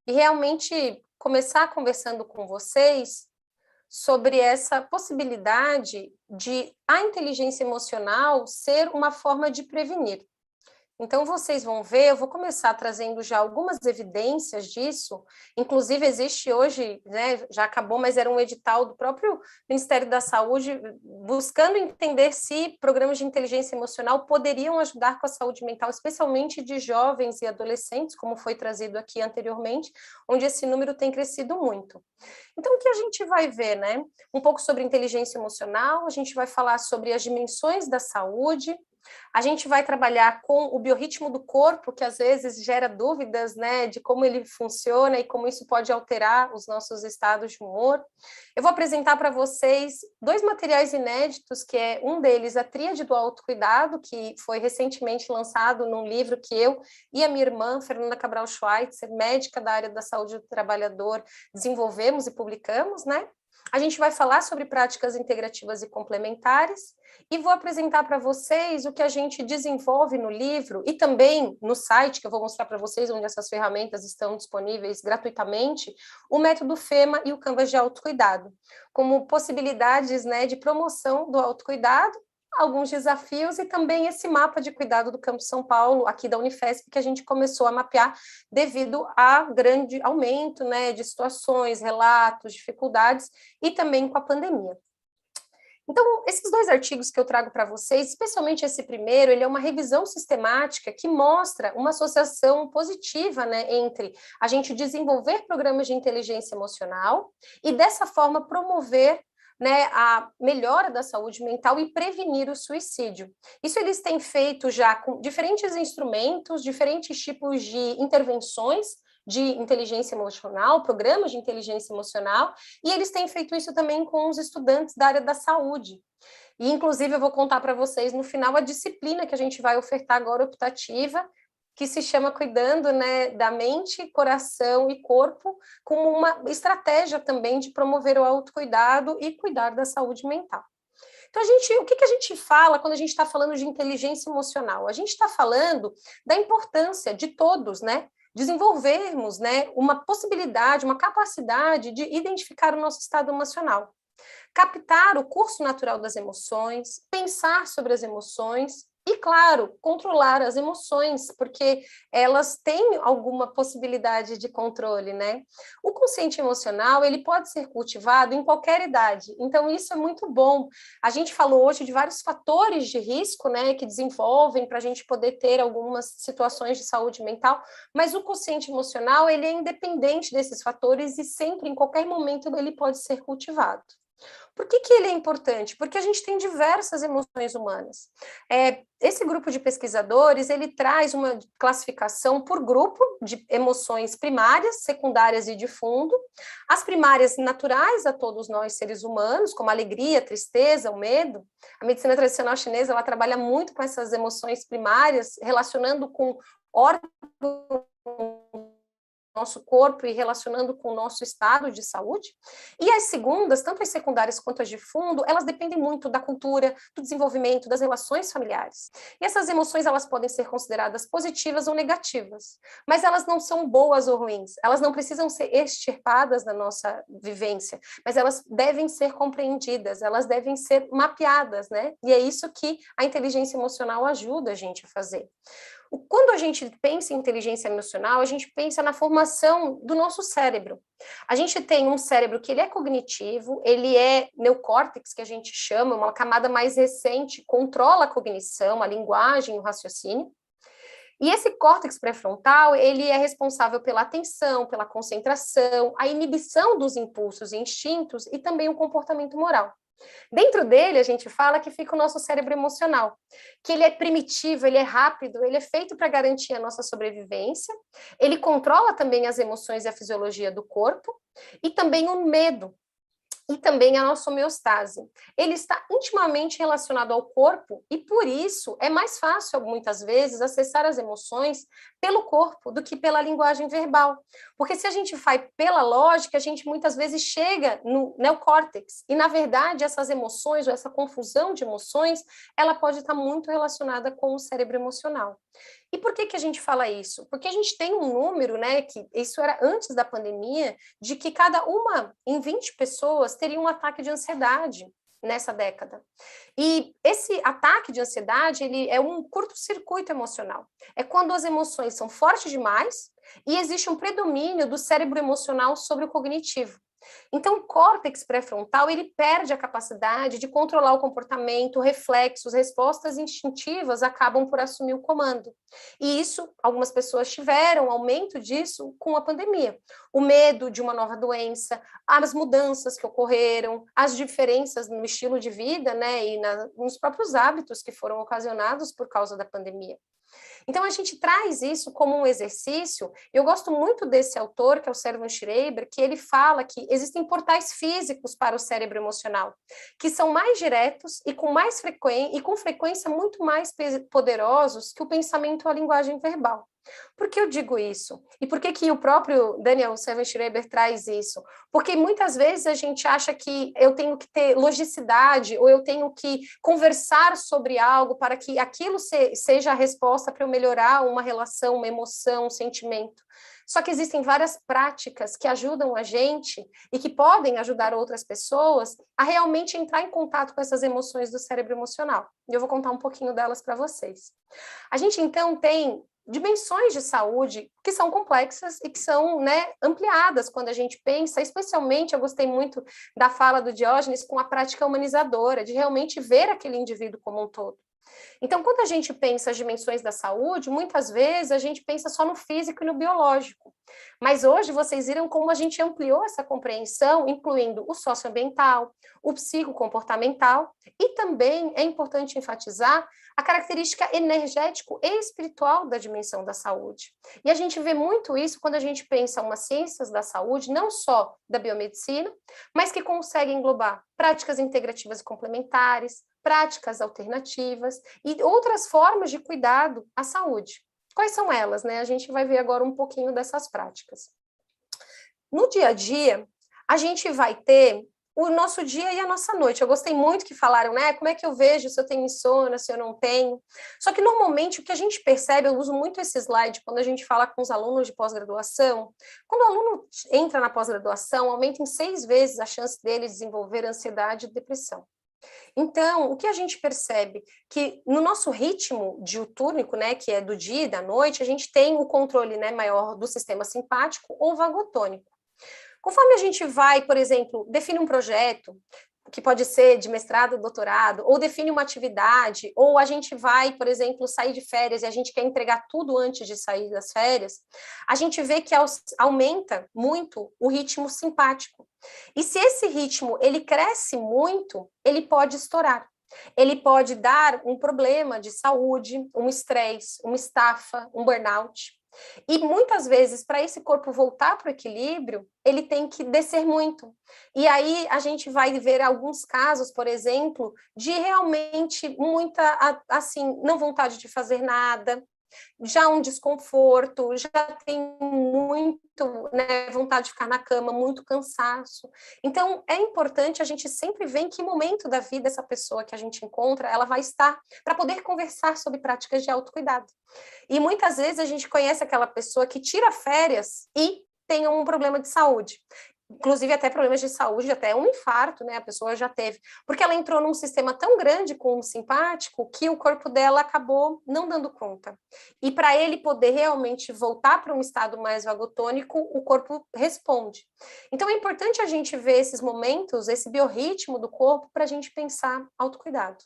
e realmente começar conversando com vocês sobre essa possibilidade de a inteligência emocional ser uma forma de prevenir. Então, vocês vão ver, eu vou começar trazendo já algumas evidências disso, inclusive existe hoje, né, já acabou, mas era um edital do próprio Ministério da Saúde, buscando entender se programas de inteligência emocional poderiam ajudar com a saúde mental, especialmente de jovens e adolescentes, como foi trazido aqui anteriormente, onde esse número tem crescido muito. Então, o que a gente vai ver, né? Um pouco sobre inteligência emocional, a gente vai falar sobre as dimensões da saúde, a gente vai trabalhar com o biorritmo do corpo, que às vezes gera dúvidas, né, de como ele funciona e como isso pode alterar os nossos estados de humor. Eu vou apresentar para vocês dois materiais inéditos, que é um deles, a Tríade do Autocuidado, que foi recentemente lançado num livro que eu e a minha irmã, Fernanda Cabral Schweitzer, médica da área da saúde do trabalhador, desenvolvemos e publicamos, né? A gente vai falar sobre práticas integrativas e complementares e vou apresentar para vocês o que a gente desenvolve no livro e também no site, que eu vou mostrar para vocês onde essas ferramentas estão disponíveis gratuitamente, o método FEMA e o Canvas de autocuidado, como possibilidades, né, de promoção do autocuidado, alguns desafios e também esse mapa de cuidado do Campo São Paulo, aqui da Unifesp, que a gente começou a mapear devido a grande aumento, né, de situações, relatos, dificuldades e também com a pandemia. Então, esses dois artigos que eu trago para vocês, especialmente esse primeiro, ele é uma revisão sistemática que mostra uma associação positiva, né, entre a gente desenvolver programas de inteligência emocional e, dessa forma, promover, né, a melhora da saúde mental e prevenir o suicídio. Isso eles têm feito já com diferentes instrumentos, diferentes tipos de intervenções de inteligência emocional, programas de inteligência emocional, e eles têm feito isso também com os estudantes da área da saúde. E, inclusive, eu vou contar para vocês no final a disciplina que a gente vai ofertar agora, optativa, que se chama Cuidando, né, da Mente, Coração e Corpo, como uma estratégia também de promover o autocuidado e cuidar da saúde mental. Então, o que a gente fala quando a gente está falando de inteligência emocional? A gente está falando da importância de todos, né, desenvolvermos, né, uma possibilidade, uma capacidade de identificar o nosso estado emocional, captar o curso natural das emoções, pensar sobre as emoções e, claro, controlar as emoções, porque elas têm alguma possibilidade de controle, né? O consciente emocional, ele pode ser cultivado em qualquer idade, então isso é muito bom. A gente falou hoje de vários fatores de risco, né, que desenvolvem para a gente poder ter algumas situações de saúde mental, mas o consciente emocional, ele é independente desses fatores e sempre, em qualquer momento, ele pode ser cultivado. Por que ele é importante? Porque a gente tem diversas emoções humanas. Esse grupo de pesquisadores, ele traz uma classificação por grupo de emoções primárias, secundárias e de fundo. As primárias naturais a todos nós, seres humanos, como a alegria, a tristeza, o medo. A medicina tradicional chinesa, ela trabalha muito com essas emoções primárias, relacionando com órgãos nosso corpo e relacionando com o nosso estado de saúde. E as segundas, tanto as secundárias quanto as de fundo, elas dependem muito da cultura, do desenvolvimento, das relações familiares. E essas emoções, elas podem ser consideradas positivas ou negativas, mas elas não são boas ou ruins, elas não precisam ser extirpadas da nossa vivência, mas elas devem ser compreendidas, elas devem ser mapeadas, né? E é isso que a inteligência emocional ajuda a gente a fazer. Quando a gente pensa em inteligência emocional, a gente pensa na formação do nosso cérebro. A gente tem um cérebro que ele é cognitivo, ele é neocórtex, que a gente chama, uma camada mais recente, controla a cognição, a linguagem, o raciocínio. E esse córtex pré-frontal, ele é responsável pela atenção, pela concentração, a inibição dos impulsos e instintos e também o comportamento moral. Dentro dele, a gente fala que fica o nosso cérebro emocional, que ele é primitivo, ele é rápido, ele é feito para garantir a nossa sobrevivência, ele controla também as emoções e a fisiologia do corpo, e também o medo, e também a nossa homeostase. Ele está intimamente relacionado ao corpo e, por isso, é mais fácil, muitas vezes, acessar as emoções pelo corpo do que pela linguagem verbal. Porque se a gente vai pela lógica, a gente muitas vezes chega no neocórtex e, na verdade, essas emoções ou essa confusão de emoções, ela pode estar muito relacionada com o cérebro emocional. E por que que a gente fala isso? Porque a gente tem um número, né, que isso era antes da pandemia, de que cada uma em 20 pessoas teria um ataque de ansiedade nessa década. E esse ataque de ansiedade, ele é um curto-circuito emocional. É quando as emoções são fortes demais e existe um predomínio do cérebro emocional sobre o cognitivo. Então, o córtex pré-frontal, ele perde a capacidade de controlar o comportamento, reflexos, respostas instintivas acabam por assumir o comando. E isso, algumas pessoas tiveram aumento disso com a pandemia. O medo de uma nova doença, as mudanças que ocorreram, as diferenças no estilo de vida, né, e nos próprios hábitos que foram ocasionados por causa da pandemia. Então, a gente traz isso como um exercício. Eu gosto muito desse autor, que é o Servan Schreiber, que ele fala que existem portais físicos para o cérebro emocional, que são mais diretos e com mais frequência, e com frequência muito mais poderosos que o pensamento ou a linguagem verbal. Por que eu digo isso? E por que que o próprio Daniel Servan-Schreiber traz isso? Porque muitas vezes a gente acha que eu tenho que ter logicidade ou eu tenho que conversar sobre algo para que aquilo seja a resposta para eu melhorar uma relação, uma emoção, um sentimento. Só que existem várias práticas que ajudam a gente e que podem ajudar outras pessoas a realmente entrar em contato com essas emoções do cérebro emocional. E eu vou contar um pouquinho delas para vocês. A gente, então, tem dimensões de saúde que são complexas e que são, né, ampliadas quando a gente pensa, especialmente, eu gostei muito da fala do Diógenes com a prática humanizadora, de realmente ver aquele indivíduo como um todo. Então, quando a gente pensa as dimensões da saúde, muitas vezes a gente pensa só no físico e no biológico. Mas hoje vocês viram como a gente ampliou essa compreensão, incluindo o socioambiental, o psicocomportamental, e também é importante enfatizar a característica energético e espiritual da dimensão da saúde. E a gente vê muito isso quando a gente pensa umas ciências da saúde, não só da biomedicina, mas que consegue englobar práticas integrativas e complementares, práticas alternativas e outras formas de cuidado à saúde. Quais são elas, né? A gente vai ver agora um pouquinho dessas práticas. No dia a dia, a gente vai ter o nosso dia e a nossa noite. Eu gostei muito que falaram, né? Como é que eu vejo se eu tenho insônia, se eu não tenho? Só que normalmente o que a gente percebe, eu uso muito esse slide quando a gente fala com os alunos de pós-graduação. Quando o aluno entra na pós-graduação, aumenta em 6 vezes a chance dele desenvolver ansiedade e depressão. Então, o que a gente percebe? Que no nosso ritmo diutúrnico, né, que é do dia e da noite, a gente tem o controle, né, maior do sistema simpático ou vagotônico. Conforme a gente vai, por exemplo, define um projeto, que pode ser de mestrado, doutorado, ou define uma atividade, ou a gente vai, por exemplo, sair de férias e a gente quer entregar tudo antes de sair das férias, a gente vê que aumenta muito o ritmo simpático. E se esse ritmo ele cresce muito, ele pode estourar. Ele pode dar um problema de saúde, um estresse, uma estafa, um burnout. E muitas vezes, para esse corpo voltar para o equilíbrio, ele tem que descer muito. E aí a gente vai ver alguns casos, por exemplo, de realmente muita, assim, não vontade de fazer nada, já um desconforto, já tem muito, né, vontade de ficar na cama, muito cansaço. Então, é importante a gente sempre ver em que momento da vida essa pessoa que a gente encontra, ela vai estar, para poder conversar sobre práticas de autocuidado. E muitas vezes a gente conhece aquela pessoa que tira férias e tem um problema de saúde. Inclusive até problemas de saúde, até um infarto, né? A pessoa já teve, porque ela entrou num sistema tão grande com o simpático que o corpo dela acabou não dando conta. E para ele poder realmente voltar para um estado mais vagotônico, o corpo responde. Então é importante a gente ver esses momentos, esse biorritmo do corpo, para a gente pensar autocuidado.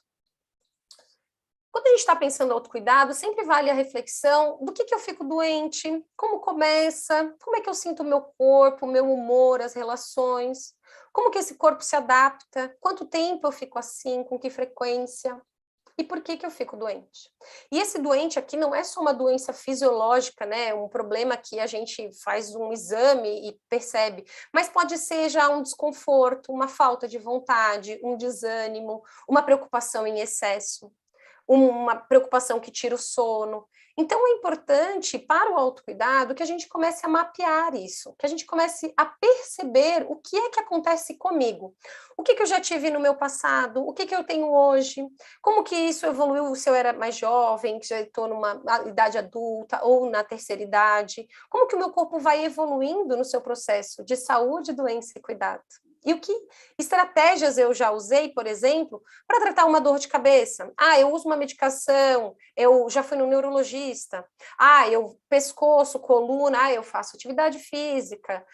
Quando a gente está pensando em autocuidado, sempre vale a reflexão do que eu fico doente, como começa, como é que eu sinto o meu corpo, o meu humor, as relações, como que esse corpo se adapta, quanto tempo eu fico assim, com que frequência, e por que eu fico doente. E esse doente aqui não é só uma doença fisiológica, né, um problema que a gente faz um exame e percebe, mas pode ser já um desconforto, uma falta de vontade, um desânimo, uma preocupação em excesso, uma preocupação que tira o sono. Então, é importante para o autocuidado que a gente comece a mapear isso, que a gente comece a perceber o que é que acontece comigo. O que que eu já tive no meu passado, o que que eu tenho hoje, como que isso evoluiu se eu era mais jovem, que já estou numa idade adulta ou na terceira idade, como que o meu corpo vai evoluindo no seu processo de saúde, doença e cuidado. E o que estratégias eu já usei, por exemplo, para tratar uma dor de cabeça? Eu uso uma medicação, eu já fui no neurologista. Eu pescoço, coluna, eu faço atividade física.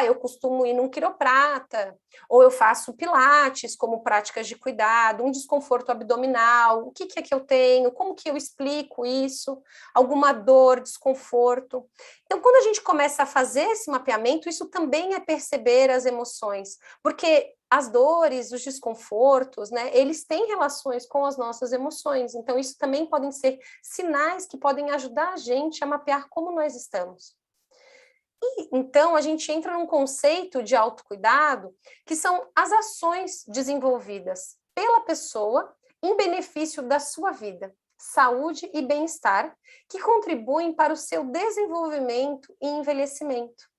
Eu costumo ir num quiroprata, ou eu faço pilates como práticas de cuidado, um desconforto abdominal, o que é que eu tenho, como que eu explico isso, alguma dor, desconforto. Então, quando a gente começa a fazer esse mapeamento, isso também é perceber as emoções, porque as dores, os desconfortos, né, eles têm relações com as nossas emoções, então isso também podem ser sinais que podem ajudar a gente a mapear como nós estamos. E, então, a gente entra num conceito de autocuidado, que são as ações desenvolvidas pela pessoa em benefício da sua vida, saúde e bem-estar, que contribuem para o seu desenvolvimento e envelhecimento.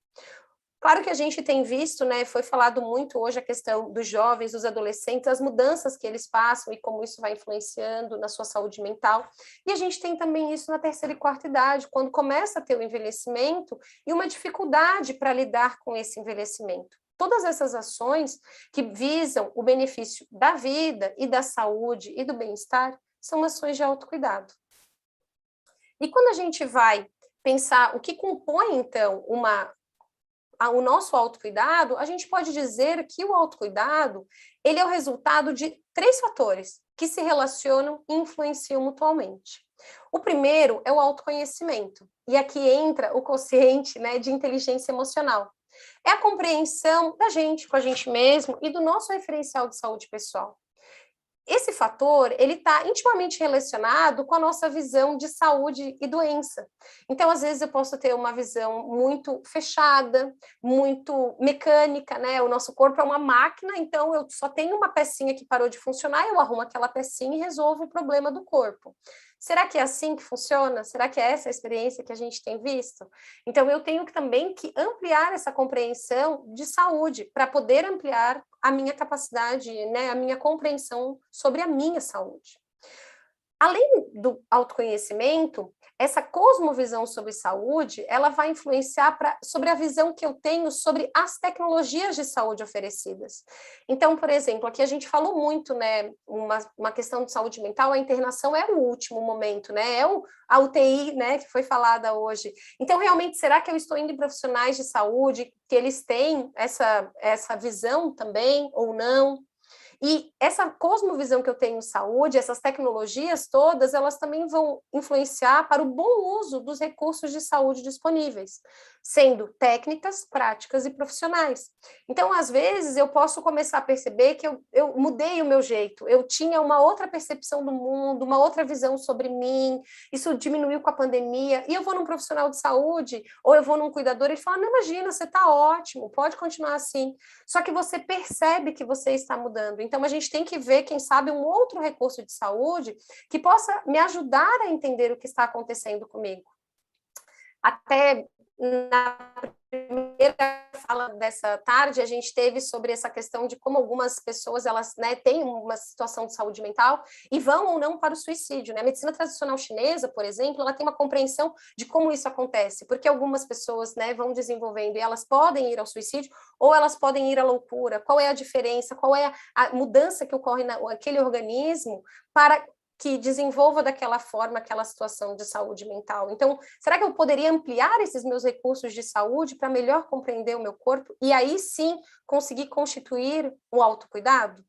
Claro que a gente tem visto, né, foi falado muito hoje a questão dos jovens, dos adolescentes, as mudanças que eles passam e como isso vai influenciando na sua saúde mental. E a gente tem também isso na terceira e quarta idade, quando começa a ter o envelhecimento e uma dificuldade para lidar com esse envelhecimento. Todas essas ações que visam o benefício da vida e da saúde e do bem-estar são ações de autocuidado. E quando a gente vai pensar o que compõe, então, o nosso autocuidado, a gente pode dizer que o autocuidado, ele é o resultado de 3 fatores que se relacionam e influenciam mutuamente. O primeiro é o autoconhecimento, e aqui entra o quociente, né, de inteligência emocional. É a compreensão da gente com a gente mesmo e do nosso referencial de saúde pessoal. Esse fator, ele está intimamente relacionado com a nossa visão de saúde e doença. Então, às vezes, eu posso ter uma visão muito fechada, muito mecânica, né? O nosso corpo é uma máquina, então eu só tenho uma pecinha que parou de funcionar, eu arrumo aquela pecinha e resolvo o problema do corpo. Será que é assim que funciona? Será que é essa a experiência que a gente tem visto? Então, eu tenho também que ampliar essa compreensão de saúde para poder ampliar a minha capacidade, né, a minha compreensão sobre a minha saúde. Além do autoconhecimento, essa cosmovisão sobre saúde, ela vai influenciar sobre a visão que eu tenho sobre as tecnologias de saúde oferecidas. Então, por exemplo, aqui a gente falou muito, né, uma questão de saúde mental, a internação é o último momento, né, a UTI, né, que foi falada hoje. Então, realmente, será que eu estou indo em profissionais de saúde, que eles têm essa visão também, ou não? E essa cosmovisão que eu tenho em saúde, essas tecnologias todas, elas também vão influenciar para o bom uso dos recursos de saúde disponíveis, sendo técnicas, práticas e profissionais. Então, às vezes, eu posso começar a perceber que eu mudei o meu jeito, eu tinha uma outra percepção do mundo, uma outra visão sobre mim, isso diminuiu com a pandemia, e eu vou num profissional de saúde, ou eu vou num cuidador, e ele fala, não, imagina, você está ótimo, pode continuar assim. Só que você percebe que você está mudando. Então, a gente tem que ver, quem sabe, um outro recurso de saúde que possa me ajudar a entender o que está acontecendo comigo. Até na primeira fala dessa tarde, a gente teve sobre essa questão de como algumas pessoas, elas, né, têm uma situação de saúde mental e vão ou não para o suicídio, né? A medicina tradicional chinesa, por exemplo, ela tem uma compreensão de como isso acontece, porque algumas pessoas, né, vão desenvolvendo e elas podem ir ao suicídio ou elas podem ir à loucura. Qual é a diferença? Qual é a mudança que ocorre naquele organismo para que desenvolva daquela forma aquela situação de saúde mental. Então, será que eu poderia ampliar esses meus recursos de saúde para melhor compreender o meu corpo e aí sim conseguir constituir um autocuidado?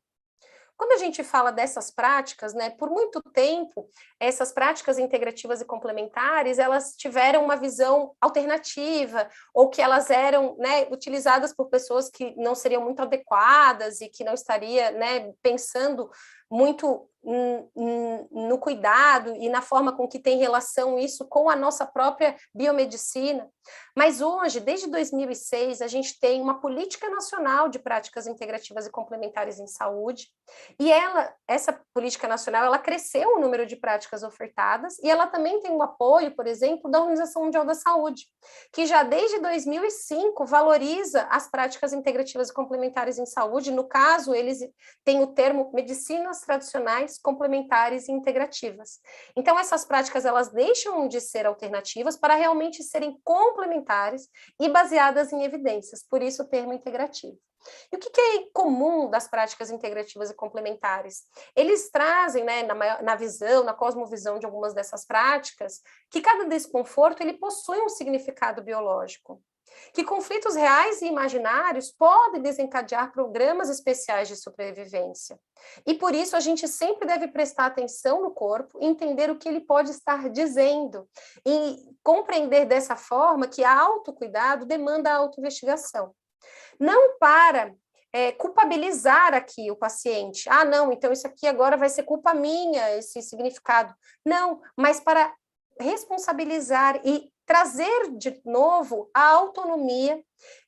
Quando a gente fala dessas práticas, né, por muito tempo, essas práticas integrativas e complementares, elas tiveram uma visão alternativa, ou que elas eram, né, utilizadas por pessoas que não seriam muito adequadas e que não estaria, né, pensando muito no cuidado e na forma com que tem relação isso com a nossa própria biomedicina. Mas hoje, desde 2006, a gente tem uma política nacional de práticas integrativas e complementares em saúde, e essa política nacional, ela cresceu o número de práticas ofertadas, e ela também tem o apoio, por exemplo, da Organização Mundial da Saúde, que já desde 2005 valoriza as práticas integrativas e complementares em saúde. No caso, eles têm o termo medicinas tradicionais, complementares e integrativas. Então, essas práticas, elas deixam de ser alternativas para realmente serem complementares e baseadas em evidências, por isso o termo integrativo. E o que é comum das práticas integrativas e complementares? Eles trazem, né, na visão, na cosmovisão de algumas dessas práticas, que cada desconforto ele possui um significado biológico, que conflitos reais e imaginários podem desencadear programas especiais de sobrevivência. E por isso a gente sempre deve prestar atenção no corpo, entender o que ele pode estar dizendo e compreender dessa forma que a autocuidado demanda a autoinvestigação. Não para culpabilizar aqui o paciente. Ah, não, então isso aqui agora vai ser culpa minha, esse significado. Não, mas para responsabilizar e trazer de novo a autonomia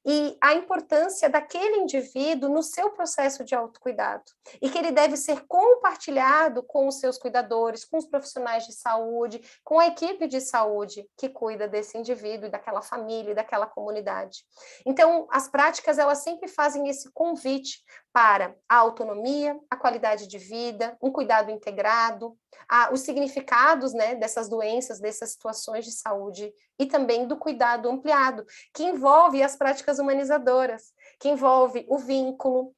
e a importância daquele indivíduo no seu processo de autocuidado, e que ele deve ser compartilhado com os seus cuidadores, com os profissionais de saúde, com a equipe de saúde que cuida desse indivíduo, daquela família, daquela comunidade. Então, as práticas, elas sempre fazem esse convite para a autonomia, a qualidade de vida, um cuidado integrado, os significados, né, dessas doenças, dessas situações de saúde, e também do cuidado ampliado, que envolve as práticas humanizadoras, que envolve o vínculo,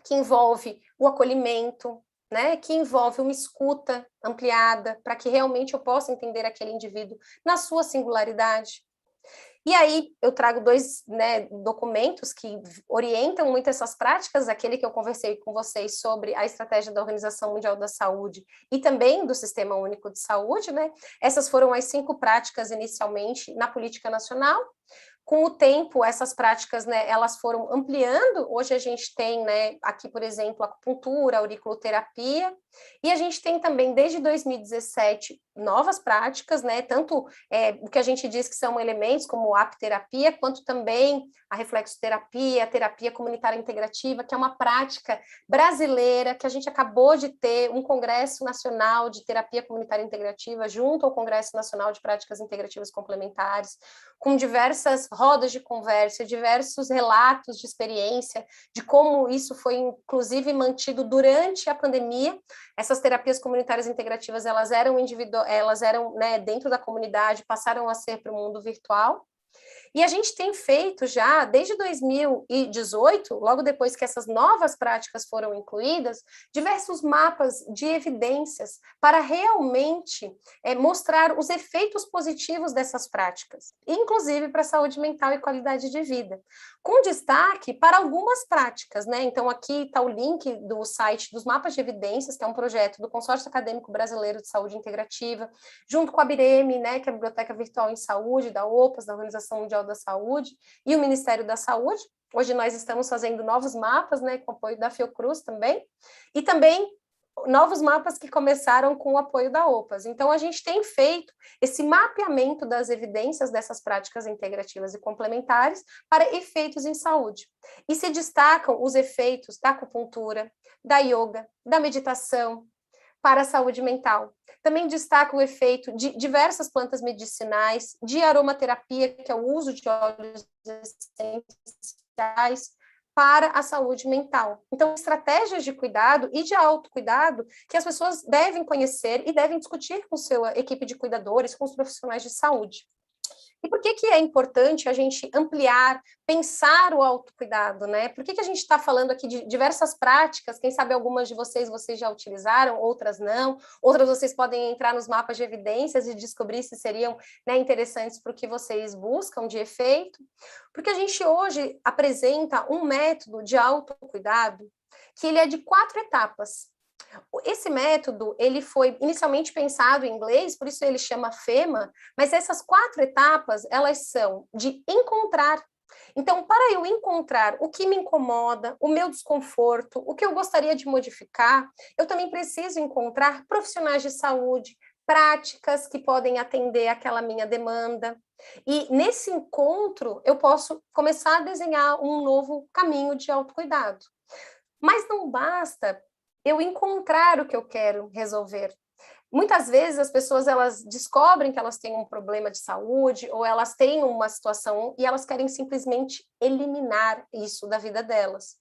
que envolve o acolhimento, né, que envolve uma escuta ampliada, para que realmente eu possa entender aquele indivíduo na sua singularidade. E aí eu trago dois, né, documentos que orientam muito essas práticas, aquele que eu conversei com vocês sobre a estratégia da Organização Mundial da Saúde e também do Sistema Único de Saúde, né? Essas foram as 5 práticas inicialmente na política nacional. Com o tempo, essas práticas, né, elas foram ampliando. Hoje a gente tem, né, aqui, por exemplo, acupuntura, auriculoterapia, e a gente tem também, desde 2017, novas práticas, né, tanto o que a gente diz que são elementos, como a apterapia, quanto também a reflexoterapia, a terapia comunitária integrativa, que é uma prática brasileira, que a gente acabou de ter um Congresso Nacional de Terapia Comunitária Integrativa, junto ao Congresso Nacional de Práticas Integrativas Complementares, com diversas rodas de conversa, diversos relatos de experiência, de como isso foi, inclusive, mantido durante a pandemia. Essas terapias comunitárias integrativas, elas eram né, dentro da comunidade, passaram a ser para o mundo virtual. E a gente tem feito já, desde 2018, logo depois que essas novas práticas foram incluídas, diversos mapas de evidências para realmente mostrar os efeitos positivos dessas práticas, inclusive para a saúde mental e qualidade de vida, com destaque para algumas práticas, né? Então, aqui está o link do site dos mapas de evidências, que é um projeto do Consórcio Acadêmico Brasileiro de Saúde Integrativa, junto com a BIREM, né, que é a Biblioteca Virtual em Saúde, da OPAS, da Organização Mundial da Saúde, e o Ministério da Saúde. Hoje nós estamos fazendo novos mapas, né, com apoio da Fiocruz também, e também novos mapas que começaram com o apoio da OPAS. Então, a gente tem feito esse mapeamento das evidências dessas práticas integrativas e complementares para efeitos em saúde. E se destacam os efeitos da acupuntura, da yoga, da meditação, para a saúde mental. Também destaca o efeito de diversas plantas medicinais, de aromaterapia, que é o uso de óleos essenciais, para a saúde mental. Então, estratégias de cuidado e de autocuidado que as pessoas devem conhecer e devem discutir com sua equipe de cuidadores, com os profissionais de saúde. E por que é importante a gente ampliar, pensar o autocuidado, né? Por que a gente está falando aqui de diversas práticas? Quem sabe algumas de vocês já utilizaram, outras não. Outras vocês podem entrar nos mapas de evidências e descobrir se seriam, né, interessantes para o que vocês buscam de efeito. Porque a gente hoje apresenta um método de autocuidado que ele é de 4 etapas. Esse método, ele foi inicialmente pensado em inglês, por isso ele chama FEMA, mas essas 4 etapas, elas são de encontrar Então, para eu encontrar o que me incomoda, o meu desconforto, o que eu gostaria de modificar, eu também preciso encontrar profissionais de saúde, práticas que podem atender aquela minha demanda. E nesse encontro, eu posso começar a desenhar um novo caminho de autocuidado. Mas não basta eu encontrar o que eu quero resolver. Muitas vezes as pessoas elas descobrem que elas têm um problema de saúde ou elas têm uma situação e elas querem simplesmente eliminar isso da vida delas.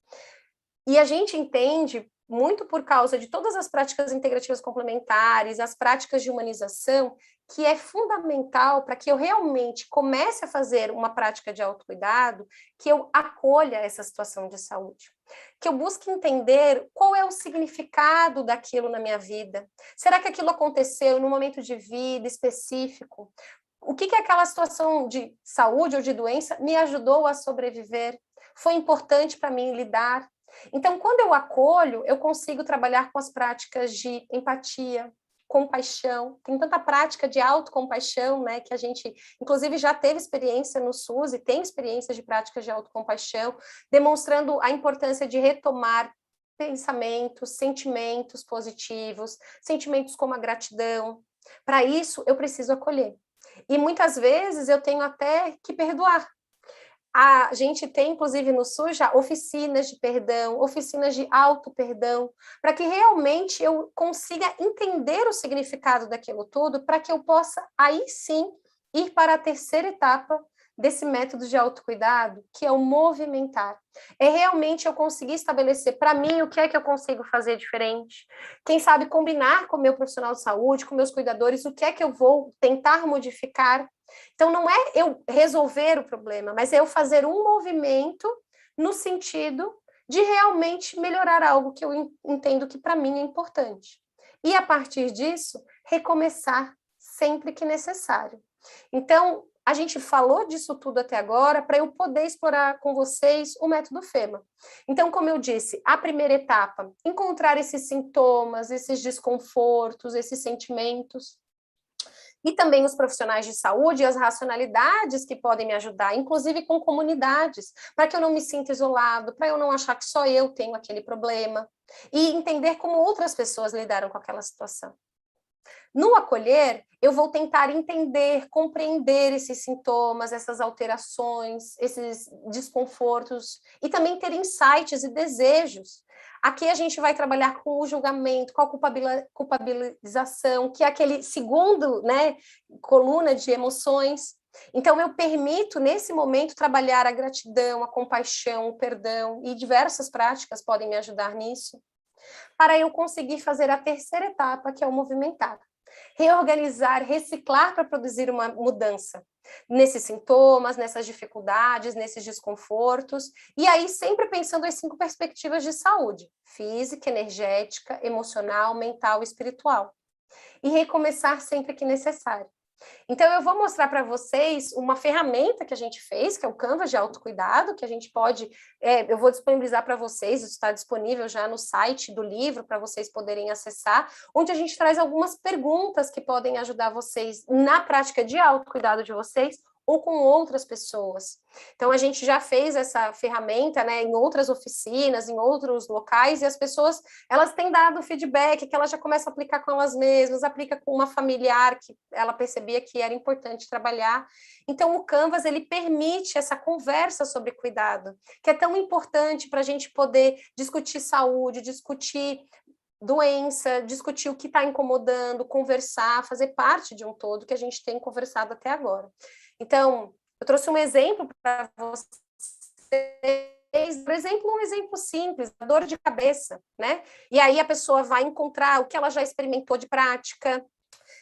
E a gente entende, muito por causa de todas as práticas integrativas complementares, as práticas de humanização, que é fundamental para que eu realmente comece a fazer uma prática de autocuidado, que eu acolha essa situação de saúde, que eu busque entender qual é o significado daquilo na minha vida. Será que aquilo aconteceu num momento de vida específico? O que aquela situação de saúde ou de doença me ajudou a sobreviver? Foi importante para mim lidar? Então, quando eu acolho, eu consigo trabalhar com as práticas de empatia, compaixão. Tem tanta prática de autocompaixão, né, que a gente, inclusive, já teve experiência no SUS e tem experiências de práticas de autocompaixão, demonstrando a importância de retomar pensamentos, sentimentos positivos, sentimentos como a gratidão. Para isso, eu preciso acolher. E muitas vezes eu tenho até que perdoar. A gente tem, inclusive, no SUS, já oficinas de perdão, oficinas de auto-perdão, para que realmente eu consiga entender o significado daquilo tudo, para que eu possa, aí sim, ir para a terceira etapa desse método de autocuidado, que é o movimentar. É realmente eu conseguir estabelecer para mim o que é que eu consigo fazer diferente. Quem sabe combinar com o meu profissional de saúde, com meus cuidadores, o que é que eu vou tentar modificar. Então, não é eu resolver o problema, mas é eu fazer um movimento no sentido de realmente melhorar algo que eu entendo que para mim é importante. E, a partir disso, recomeçar sempre que necessário. Então, a gente falou disso tudo até agora para eu poder explorar com vocês o método FEMA. Então, como eu disse, a primeira etapa, encontrar esses sintomas, esses desconfortos, esses sentimentos, e também os profissionais de saúde e as racionalidades que podem me ajudar, inclusive com comunidades, para que eu não me sinta isolado, para eu não achar que só eu tenho aquele problema, e entender como outras pessoas lidaram com aquela situação. No acolher, eu vou tentar entender, compreender esses sintomas, essas alterações, esses desconfortos, e também ter insights e desejos. Aqui a gente vai trabalhar com o julgamento, com a culpabilização, que é aquele segundo, né, coluna de emoções. Então, eu permito, nesse momento, trabalhar a gratidão, a compaixão, o perdão, e diversas práticas podem me ajudar nisso, para eu conseguir fazer a terceira etapa, que é o movimentar. Reorganizar, reciclar para produzir uma mudança nesses sintomas, nessas dificuldades, nesses desconfortos, e aí sempre pensando as 5 perspectivas de saúde: física, energética, emocional, mental e espiritual. E recomeçar sempre que necessário. Então, eu vou mostrar para vocês uma ferramenta que a gente fez, que é o Canvas de autocuidado, que a gente pode, eu vou disponibilizar para vocês, isso está disponível já no site do livro, para vocês poderem acessar, onde a gente traz algumas perguntas que podem ajudar vocês na prática de autocuidado de vocês, ou com outras pessoas. Então, a gente já fez essa ferramenta, né, em outras oficinas, em outros locais, e as pessoas, elas têm dado feedback, que elas já começam a aplicar com elas mesmas, aplica com uma familiar, que ela percebia que era importante trabalhar. Então, o Canvas, ele permite essa conversa sobre cuidado, que é tão importante para a gente poder discutir saúde, discutir doença, discutir o que está incomodando, conversar, fazer parte de um todo que a gente tem conversado até agora. Então, eu trouxe um exemplo para vocês, por exemplo, um exemplo simples, a dor de cabeça, né? E aí a pessoa vai encontrar o que ela já experimentou de prática,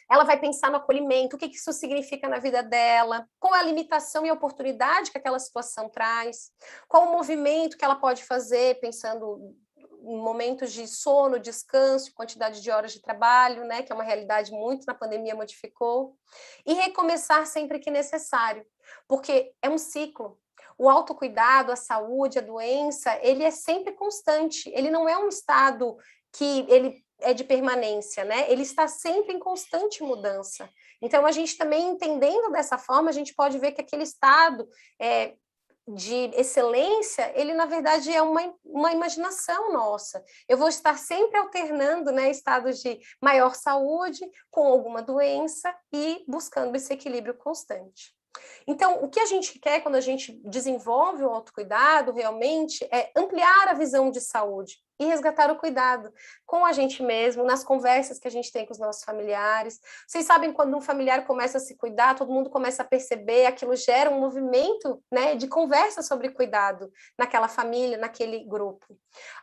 ela vai pensar no acolhimento, o que isso significa na vida dela, qual é a limitação e oportunidade que aquela situação traz, qual o movimento que ela pode fazer, pensando em momentos de sono, descanso, quantidade de horas de trabalho, né, que é uma realidade muito na pandemia modificou, e recomeçar sempre que necessário, porque é um ciclo. O autocuidado, a saúde, a doença, ele é sempre constante, ele não é um estado que ele é de permanência, né? Ele está sempre em constante mudança. Então, a gente também entendendo dessa forma, a gente pode ver que aquele estado de excelência, ele na verdade é uma imaginação nossa. Eu vou estar sempre alternando, né, estados de maior saúde com alguma doença e buscando esse equilíbrio constante. Então, o que a gente quer quando a gente desenvolve o autocuidado realmente é ampliar a visão de saúde e resgatar o cuidado com a gente mesmo, nas conversas que a gente tem com os nossos familiares. Vocês sabem, quando um familiar começa a se cuidar, todo mundo começa a perceber, aquilo gera um movimento, né, de conversa sobre cuidado naquela família, naquele grupo.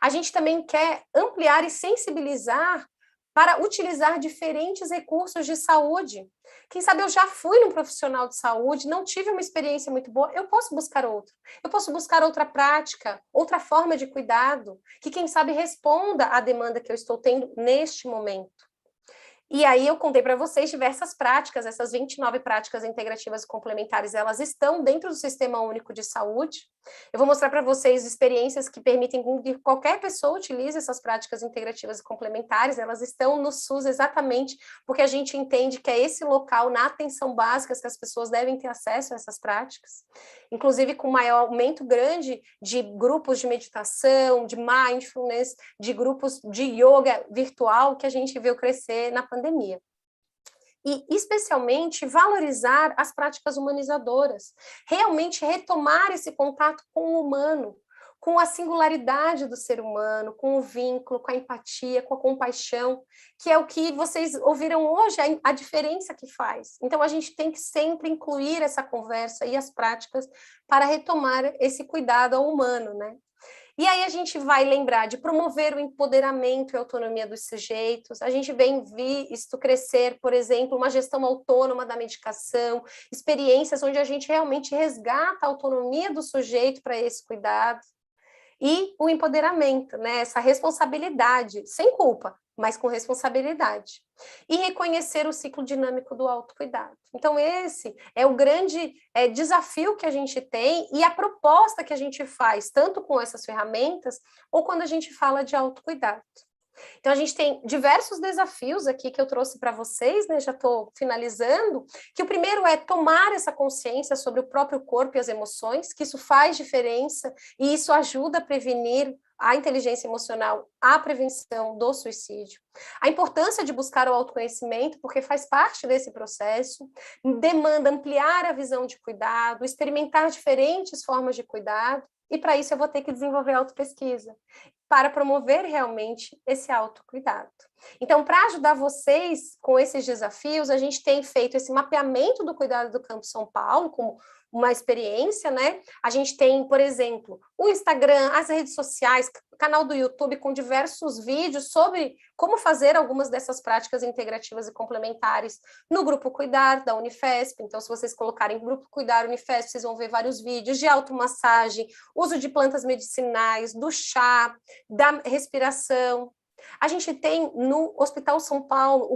A gente também quer ampliar e sensibilizar para utilizar diferentes recursos de saúde. Quem sabe eu já fui num profissional de saúde, não tive uma experiência muito boa, eu posso buscar outro. Eu posso buscar outra prática, outra forma de cuidado, que quem sabe responda à demanda que eu estou tendo neste momento. E aí eu contei para vocês diversas práticas, essas 29 práticas integrativas e complementares, elas estão dentro do Sistema Único de Saúde. Eu vou mostrar para vocês experiências que permitem que qualquer pessoa utilize essas práticas integrativas e complementares, elas estão no SUS exatamente porque a gente entende que é esse local, na atenção básica, que as pessoas devem ter acesso a essas práticas, inclusive com maior aumento grande de grupos de meditação, de mindfulness, de grupos de yoga virtual que a gente viu crescer na pandemia. E, especialmente, valorizar as práticas humanizadoras, realmente retomar esse contato com o humano, com a singularidade do ser humano, com o vínculo, com a empatia, com a compaixão, que é o que vocês ouviram hoje, a diferença que faz. Então, a gente tem que sempre incluir essa conversa e as práticas para retomar esse cuidado ao humano, né? E aí a gente vai lembrar de promover o empoderamento e autonomia dos sujeitos, a gente vem visto crescer, por exemplo, uma gestão autônoma da medicação, experiências onde a gente realmente resgata a autonomia do sujeito para esse cuidado, e o empoderamento, né? Essa responsabilidade, sem culpa, mas com responsabilidade. E reconhecer o ciclo dinâmico do autocuidado. Então, esse é o grande desafio que a gente tem e a proposta que a gente faz, tanto com essas ferramentas, ou quando a gente fala de autocuidado. Então, a gente tem diversos desafios aqui que eu trouxe para vocês, né? Já estou finalizando, que o primeiro é tomar essa consciência sobre o próprio corpo e as emoções, que isso faz diferença e isso ajuda a prevenir a inteligência emocional, a prevenção do suicídio. A importância de buscar o autoconhecimento, porque faz parte desse processo, demanda ampliar a visão de cuidado, experimentar diferentes formas de cuidado, e para isso eu vou ter que desenvolver autopesquisa, para promover realmente esse autocuidado. Então, para ajudar vocês com esses desafios, a gente tem feito esse mapeamento do cuidado do Campo São Paulo, como uma experiência, né? A gente tem, por exemplo, o Instagram, as redes sociais, o canal do YouTube com diversos vídeos sobre como fazer algumas dessas práticas integrativas e complementares no Grupo Cuidar da Unifesp. Então, se vocês colocarem Grupo Cuidar Unifesp, vocês vão ver vários vídeos de automassagem, uso de plantas medicinais, do chá, da respiração. A gente tem no Hospital São Paulo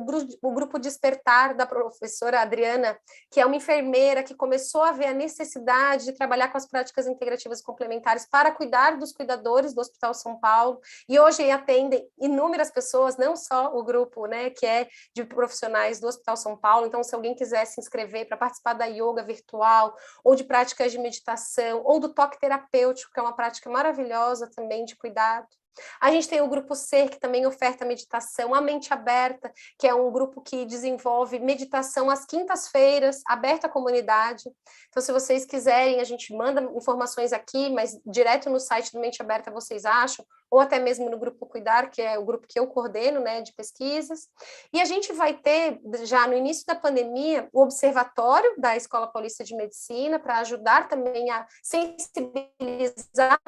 o grupo Despertar da professora Adriana, que é uma enfermeira que começou a ver a necessidade de trabalhar com as práticas integrativas complementares para cuidar dos cuidadores do Hospital São Paulo, e hoje atendem inúmeras pessoas, não só o grupo, né, que é de profissionais do Hospital São Paulo. Então, se alguém quiser se inscrever para participar da yoga virtual, ou de práticas de meditação, ou do toque terapêutico, que é uma prática maravilhosa também de cuidado. A gente tem o Grupo Ser, que também oferta meditação, a Mente Aberta, que é um grupo que desenvolve meditação às quintas-feiras, aberta à comunidade. Então, se vocês quiserem, a gente manda informações aqui, mas direto no site do Mente Aberta vocês acham, ou até mesmo no Grupo Cuidar, que é o grupo que eu coordeno, né, de pesquisas. E a gente vai ter, já no início da pandemia, o Observatório da Escola Paulista de Medicina, para ajudar também a sensibilizar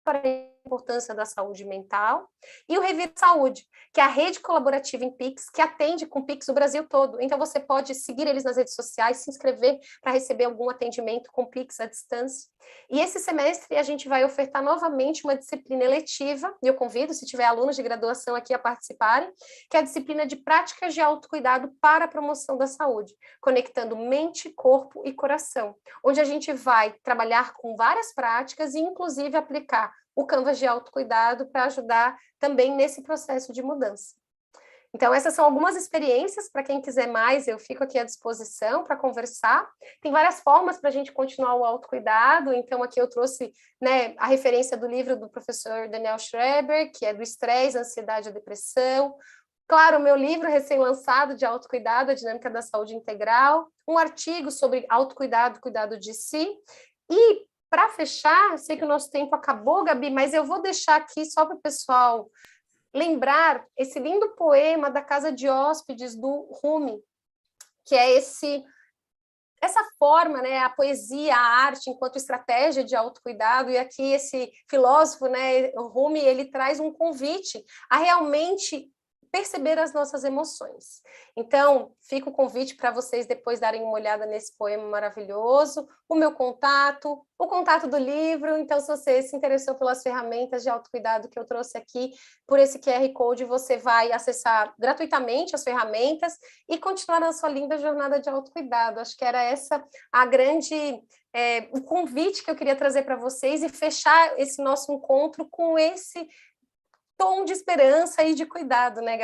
para a importância da saúde mental, e o Revir Saúde, que é a rede colaborativa em Pix, que atende com Pix o Brasil todo. Então, você pode seguir eles nas redes sociais, se inscrever para receber algum atendimento com Pix à distância. E esse semestre a gente vai ofertar novamente uma disciplina eletiva, e eu convido, se tiver alunos de graduação aqui, a participarem, que é a disciplina de práticas de autocuidado para a promoção da saúde, conectando mente, corpo e coração, onde a gente vai trabalhar com várias práticas e, inclusive, aplicar o Canvas de autocuidado para ajudar também nesse processo de mudança. Então, essas são algumas experiências, para quem quiser mais, eu fico aqui à disposição para conversar. Tem várias formas para a gente continuar o autocuidado, então aqui eu trouxe, né, a referência do livro do professor Daniel Schreber, que é do estresse, ansiedade e depressão. Claro, o meu livro recém-lançado de autocuidado, a dinâmica da saúde integral, um artigo sobre autocuidado, cuidado de si. E, para fechar, eu sei que o nosso tempo acabou, Gabi, mas eu vou deixar aqui só para o pessoal lembrar esse lindo poema da Casa de Hóspedes do Rumi, que é essa forma, né, a poesia, a arte enquanto estratégia de autocuidado, e aqui esse filósofo, né, o Rumi, ele traz um convite a realmente perceber as nossas emoções. Então, fica o convite para vocês depois darem uma olhada nesse poema maravilhoso, o meu contato, o contato do livro. Então, se você se interessou pelas ferramentas de autocuidado que eu trouxe aqui, por esse QR Code, você vai acessar gratuitamente as ferramentas e continuar na sua linda jornada de autocuidado. Acho que era essa a grande... o convite que eu queria trazer para vocês e fechar esse nosso encontro com esse tom de esperança e de cuidado, né, Gabi?